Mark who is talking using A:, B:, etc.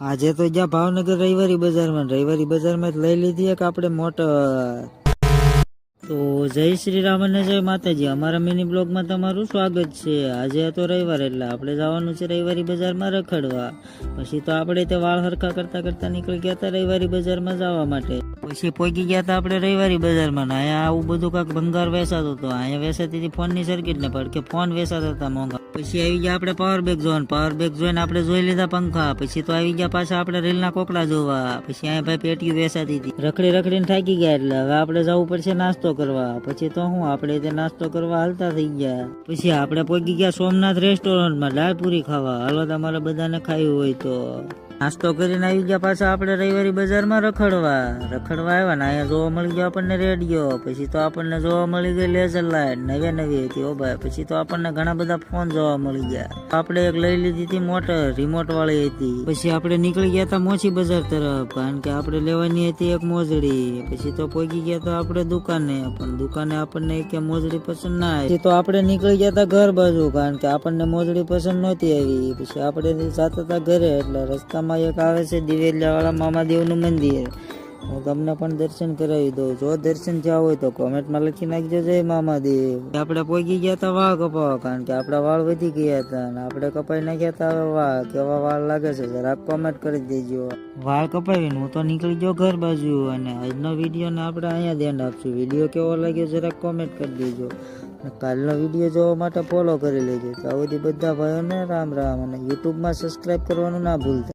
A: આજે તો જ્યાં ભાવનગર રવિવારી બજારમાં જ લઈ લીધી એક આપણે મોટર. તો જય શ્રી રામ અને જય માતાજી. અમારા મિની બ્લોગમાં તમારું સ્વાગત છે. આજે તો રવિવાર એટલે આપણે જવાનું છે રવિવારી બજારમાં રખડવા. પછી તો આપણે તે વાળ હરખા કરતા નીકળી ગયા હતા રવિવારી બજારમાં જવા માટે. પછી પહોંચી ગયા હતા આપણે રવિવારી બજારમાં. અહીંયા આવું બધું કાંક ભંગાર વેચાતો હતો. અહીંયા વેચાતી હતી ફોનની સર્કિટ ને પડકે ફોન વેચાતા હતા મોંઘા. પછી આવી ગયા આપણે પાવર બેગ જોઈને આપણે જોઈ લીધા પંખા. પછી તો આવી ગયા પાછા આપણે રેલના કોકડા જોવા. પછી અહીંયા ભાઈ પેટીયું વેચાતી હતી. રખડીને થાકી ગયા એટલે હવે આપણે જવું પડશે નાસ્તો કરવા. પછી તો હું આપણે તે નાસ્તો કરવા હાલતા થઈ ગયા. પછી આપણે પહોંચી ગયા સોમનાથ રેસ્ટોરન્ટમાં દાળ પૂરી ખાવા. હાલો તમારે બધાને ખાયું હોય તો. નાસ્તો કરીને આવી ગયા પાછા આપણે રવિવારી બજારમાં રખડવા આવ્યા ને અહીંયા જોવા મળી ગયો આપણને રેડિયો. પછી તો આપણને જોવા મળી ગઈ લેઝર લાઇટ નવી હતી ઓ ભાઈ. પછી તો આપણને ઘણા બધા ફોન જોવા મળી ગયા. આપણે એક લઈ લીધી હતી મોટર રિમોટ વાળી હતી. પછી આપણે નીકળી ગયા હતા મોચી બજાર તરફ કારણ કે આપણે લેવાની હતી એક મોજડી. પછી તો પહોંચી ગયા હતા આપણે દુકાને, પણ દુકાને આપણને એક મોજડી પસંદ ના આવી. તો આપણે નીકળી ગયા હતા ઘર બાજુ કારણ કે આપણને મોજડી પસંદ નહોતી આવી. પછી આપણે જતા હતા ઘરે એટલે રસ્તામાં એક આવે છે દિવેલિયા વાળા મામાદેવનું મંદિર. હું તમને પણ દર્શન કરાવી દઉં. જો દર્શન થયા હોય તો કોમેન્ટમાં લખી નાખજો જય મામાદેવ. આપણે પહોંચી ગયા હતા વાળ કપાવવા કારણ કે આપણા વાળ વધી ગયા હતા અને આપણે કપાઈ નાખ્યા હતા વાળ. કેવા વાળ લાગે છે જરાક કોમેન્ટ કરી દેજો. વાળ કપાવીને હું તો નીકળી ગયો ઘર બાજુ. અને આજનો વિડીયો ને આપણે અહીંયા ધ્યાન આપશું. વિડીયો કેવો લાગ્યો જરાક કોમેન્ટ કરી દેજો. કાલનો વિડીયો જોવા માટે ફોલો કરી લેજો. તો આ બધી બધા ભાઈઓને રામ રામ અને યુટ્યુબમાં સબસ્ક્રાઈબ કરવાનું ના ભૂલતા.